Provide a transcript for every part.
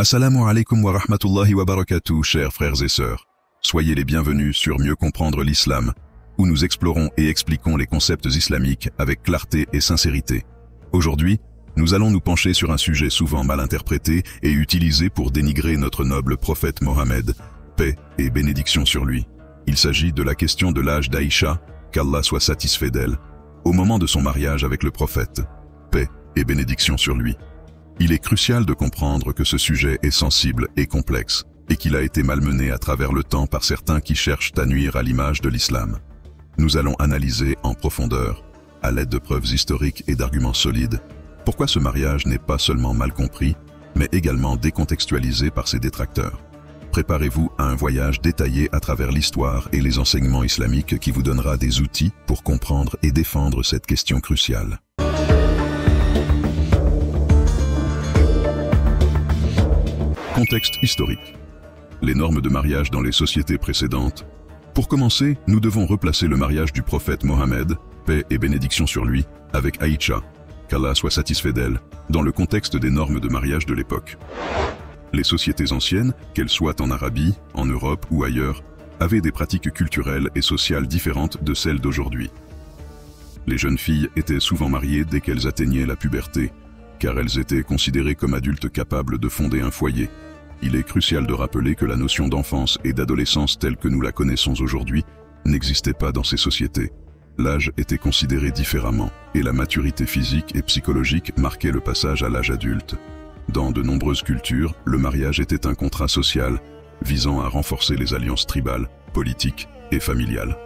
Assalamu alaikum wa rahmatullahi wa barakatuh, chers frères et sœurs. Soyez les bienvenus sur Mieux comprendre l'islam, où nous explorons et expliquons les concepts islamiques avec clarté et sincérité. Aujourd'hui, nous allons nous pencher sur un sujet souvent mal interprété et utilisé pour dénigrer notre noble prophète Mohammed, paix et bénédiction sur lui. Il s'agit de la question de l'âge d'Aïcha, qu'Allah soit satisfait d'elle, au moment de son mariage avec le prophète, paix et bénédiction sur lui. Il est crucial de comprendre que ce sujet est sensible et complexe, et qu'il a été malmené à travers le temps par certains qui cherchent à nuire à l'image de l'islam. Nous allons analyser en profondeur, à l'aide de preuves historiques et d'arguments solides, pourquoi ce mariage n'est pas seulement mal compris, mais également décontextualisé par ses détracteurs. Préparez-vous à un voyage détaillé à travers l'histoire et les enseignements islamiques qui vous donnera des outils pour comprendre et défendre cette question cruciale. Contexte historique. Les normes de mariage dans les sociétés précédentes. Pour commencer, nous devons replacer le mariage du prophète Mohammed, paix et bénédiction sur lui, avec Aïcha, qu'Allah soit satisfait d'elle, dans le contexte des normes de mariage de l'époque. Les sociétés anciennes, qu'elles soient en Arabie, en Europe ou ailleurs, avaient des pratiques culturelles et sociales différentes de celles d'aujourd'hui. Les jeunes filles étaient souvent mariées dès qu'elles atteignaient la puberté, car elles étaient considérées comme adultes capables de fonder un foyer. Il est crucial de rappeler que la notion d'enfance et d'adolescence telle que nous la connaissons aujourd'hui n'existait pas dans ces sociétés. L'âge était considéré différemment, et la maturité physique et psychologique marquait le passage à l'âge adulte. Dans de nombreuses cultures, le mariage était un contrat social, visant à renforcer les alliances tribales, politiques et familiales.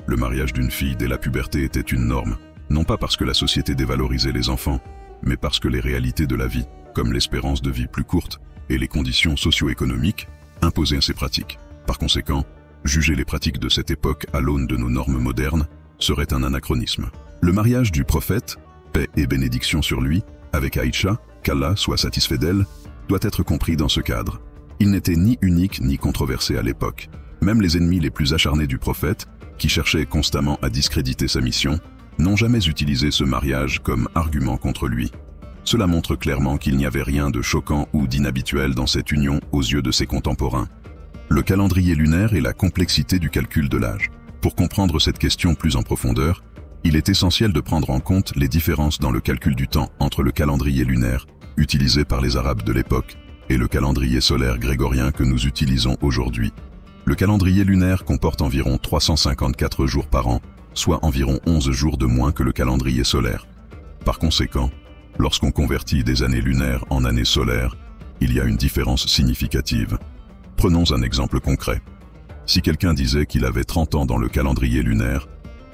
Le mariage d'une fille dès la puberté était une norme, non pas parce que la société dévalorisait les enfants, mais parce que les réalités de la vie, comme l'espérance de vie plus courte et les conditions socio-économiques, imposaient ces pratiques. Par conséquent, juger les pratiques de cette époque à l'aune de nos normes modernes serait un anachronisme. Le mariage du prophète, paix et bénédiction sur lui, avec Aïcha, qu'Allah soit satisfait d'elle, doit être compris dans ce cadre. Il n'était ni unique ni controversé à l'époque. Même les ennemis les plus acharnés du prophète, qui cherchaient constamment à discréditer sa mission, n'ont jamais utilisé ce mariage comme argument contre lui. Cela montre clairement qu'il n'y avait rien de choquant ou d'inhabituel dans cette union aux yeux de ses contemporains. Le calendrier lunaire et la complexité du calcul de l'âge. Pour comprendre cette question plus en profondeur, il est essentiel de prendre en compte les différences dans le calcul du temps entre le calendrier lunaire, utilisé par les Arabes de l'époque, et le calendrier solaire grégorien que nous utilisons aujourd'hui. Le calendrier lunaire comporte environ 354 jours par an, soit environ 11 jours de moins que le calendrier solaire. Par conséquent, lorsqu'on convertit des années lunaires en années solaires, il y a une différence significative. Prenons un exemple concret. Si quelqu'un disait qu'il avait 30 ans dans le calendrier lunaire,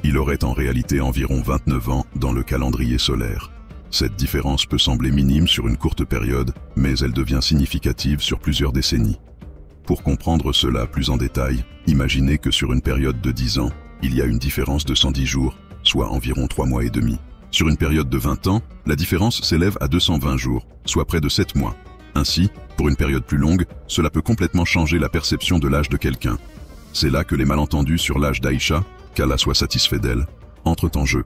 il aurait en réalité environ 29 ans dans le calendrier solaire. Cette différence peut sembler minime sur une courte période, mais elle devient significative sur plusieurs décennies. Pour comprendre cela plus en détail, imaginez que sur une période de 10 ans, il y a une différence de 110 jours, soit environ 3 mois et demi. Sur une période de 20 ans, la différence s'élève à 220 jours, soit près de 7 mois. Ainsi, pour une période plus longue, cela peut complètement changer la perception de l'âge de quelqu'un. C'est là que les malentendus sur l'âge d'Aïcha, qu'Allah soit satisfait d'elle, entrent en jeu.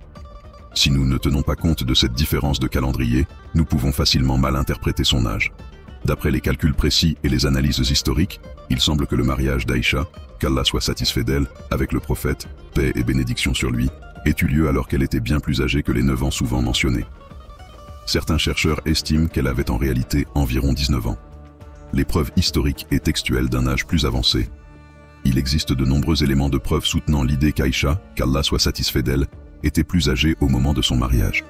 Si nous ne tenons pas compte de cette différence de calendrier, nous pouvons facilement mal interpréter son âge. D'après les calculs précis et les analyses historiques, il semble que le mariage d'Aïcha, qu'Allah soit satisfait d'elle, avec le prophète, paix et bénédiction sur lui, ait eu lieu alors qu'elle était bien plus âgée que les 9 ans souvent mentionnés. Certains chercheurs estiment qu'elle avait en réalité environ 19 ans. Les preuves historiques et textuelles d'un âge plus avancé. Il existe de nombreux éléments de preuve soutenant l'idée qu'Aïcha, qu'Allah soit satisfait d'elle, était plus âgée au moment de son mariage.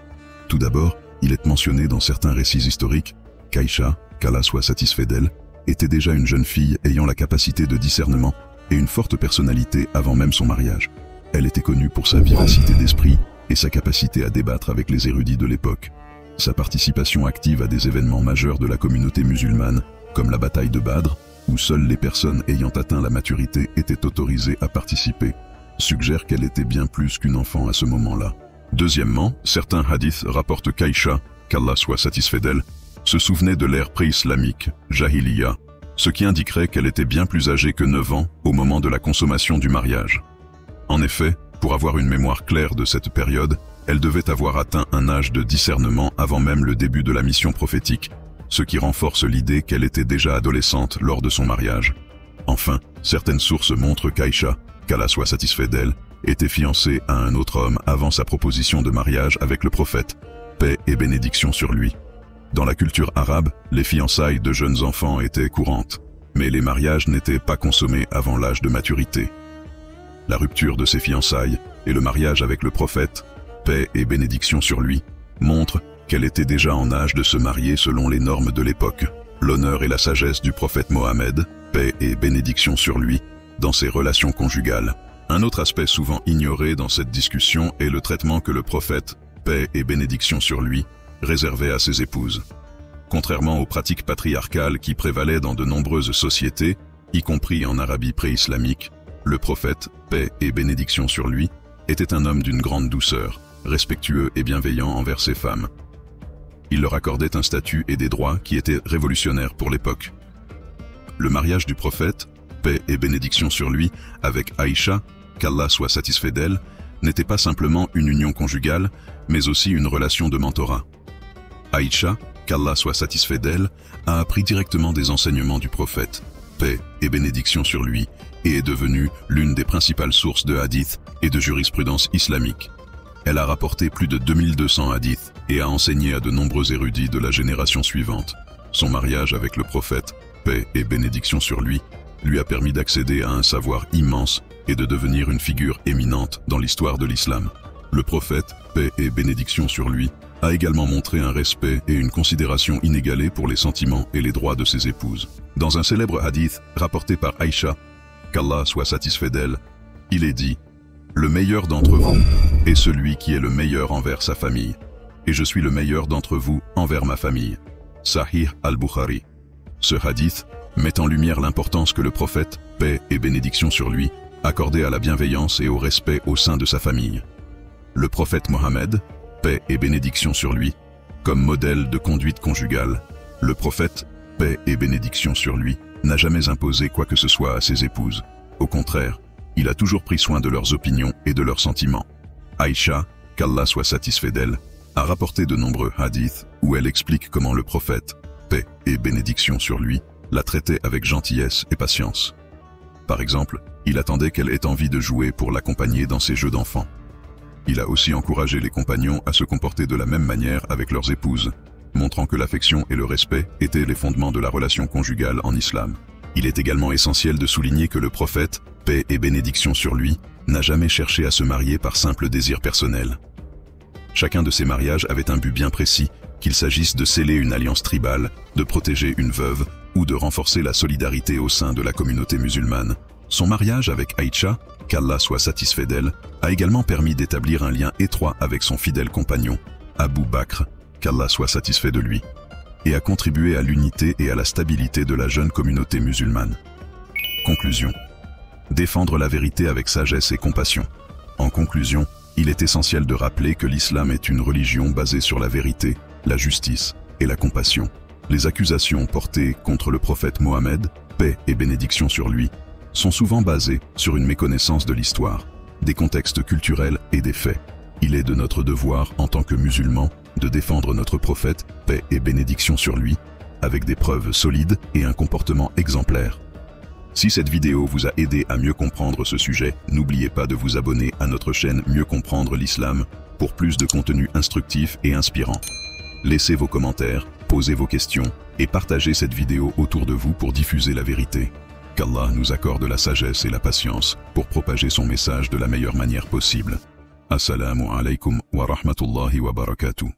Tout d'abord, il est mentionné dans certains récits historiques qu'Aïcha, qu'Allah soit satisfait d'elle, était déjà une jeune fille ayant la capacité de discernement et une forte personnalité avant même son mariage. Elle était connue pour sa vivacité d'esprit et sa capacité à débattre avec les érudits de l'époque. Sa participation active à des événements majeurs de la communauté musulmane, comme la bataille de Badr, où seules les personnes ayant atteint la maturité étaient autorisées à participer, suggère qu'elle était bien plus qu'une enfant à ce moment-là. Deuxièmement, certains hadiths rapportent qu'Aïcha, qu'Allah soit satisfait d'elle, se souvenait de l'ère pré-islamique, Jahiliya, ce qui indiquerait qu'elle était bien plus âgée que 9 ans au moment de la consommation du mariage. En effet, pour avoir une mémoire claire de cette période, elle devait avoir atteint un âge de discernement avant même le début de la mission prophétique, ce qui renforce l'idée qu'elle était déjà adolescente lors de son mariage. Enfin, certaines sources montrent qu'Aïcha, qu'Allah soit satisfait d'elle, était fiancée à un autre homme avant sa proposition de mariage avec le prophète, paix et bénédiction sur lui. Dans la culture arabe, les fiançailles de jeunes enfants étaient courantes, mais les mariages n'étaient pas consommés avant l'âge de maturité. La rupture de ces fiançailles et le mariage avec le prophète, paix et bénédiction sur lui, montrent qu'elle était déjà en âge de se marier selon les normes de l'époque. L'honneur et la sagesse du prophète Mohammed, paix et bénédiction sur lui, dans ses relations conjugales. Un autre aspect souvent ignoré dans cette discussion est le traitement que le prophète, paix et bénédiction sur lui, réservait à ses épouses. Contrairement aux pratiques patriarcales qui prévalaient dans de nombreuses sociétés, y compris en Arabie pré-islamique, le prophète, paix et bénédiction sur lui, était un homme d'une grande douceur, respectueux et bienveillant envers ses femmes. Il leur accordait un statut et des droits qui étaient révolutionnaires pour l'époque. Le mariage du prophète, paix et bénédiction sur lui, avec Aïcha, qu'Allah soit satisfait d'elle, n'était pas simplement une union conjugale, mais aussi une relation de mentorat. Aïcha, qu'Allah soit satisfait d'elle, a appris directement des enseignements du prophète, paix et bénédiction sur lui, et est devenue l'une des principales sources de hadiths et de jurisprudence islamique. Elle a rapporté plus de 2200 hadiths et a enseigné à de nombreux érudits de la génération suivante. Son mariage avec le prophète, paix et bénédiction sur lui, lui a permis d'accéder à un savoir immense et de devenir une figure éminente dans l'histoire de l'islam. Le prophète, paix et bénédiction sur lui, a également montré un respect et une considération inégalée pour les sentiments et les droits de ses épouses. Dans un célèbre hadith rapporté par Aïcha, qu'Allah soit satisfait d'elle, il est dit « Le meilleur d'entre vous est celui qui est le meilleur envers sa famille, et je suis le meilleur d'entre vous envers ma famille. » Sahih al-Bukhari. Ce hadith met en lumière l'importance que le prophète, paix et bénédiction sur lui, accordait à la bienveillance et au respect au sein de sa famille. Le prophète Mohammed, paix et bénédiction sur lui, comme modèle de conduite conjugale, le prophète, paix et bénédiction sur lui, n'a jamais imposé quoi que ce soit à ses épouses. Au contraire, il a toujours pris soin de leurs opinions et de leurs sentiments. Aïcha, qu'Allah soit satisfait d'elle, a rapporté de nombreux hadiths où elle explique comment le prophète, paix et bénédiction sur lui, la traitait avec gentillesse et patience. Par exemple, il attendait qu'elle ait envie de jouer pour l'accompagner dans ses jeux d'enfants. Il a aussi encouragé les compagnons à se comporter de la même manière avec leurs épouses, montrant que l'affection et le respect étaient les fondements de la relation conjugale en islam. Il est également essentiel de souligner que le prophète, paix et bénédiction sur lui, n'a jamais cherché à se marier par simple désir personnel. Chacun de ces mariages avait un but bien précis, qu'il s'agisse de sceller une alliance tribale, de protéger une veuve ou de renforcer la solidarité au sein de la communauté musulmane. Son mariage avec Aïcha, qu'Allah soit satisfait d'elle, a également permis d'établir un lien étroit avec son fidèle compagnon, Abu Bakr, qu'Allah soit satisfait de lui, et a contribué à l'unité et à la stabilité de la jeune communauté musulmane. Conclusion. Défendre la vérité avec sagesse et compassion. En conclusion, il est essentiel de rappeler que l'islam est une religion basée sur la vérité, la justice et la compassion. Les accusations portées contre le prophète Mohammed, paix et bénédiction sur lui, sont souvent basées sur une méconnaissance de l'histoire, des contextes culturels et des faits. Il est de notre devoir en tant que musulmans de défendre notre prophète, paix et bénédiction sur lui, avec des preuves solides et un comportement exemplaire. Si cette vidéo vous a aidé à mieux comprendre ce sujet, n'oubliez pas de vous abonner à notre chaîne Mieux comprendre l'islam pour plus de contenu instructif et inspirant. Laissez vos commentaires, posez vos questions et partagez cette vidéo autour de vous pour diffuser la vérité. Qu'Allah nous accorde la sagesse et la patience pour propager son message de la meilleure manière possible. Assalamu alaikum wa rahmatullahi wa barakatuh.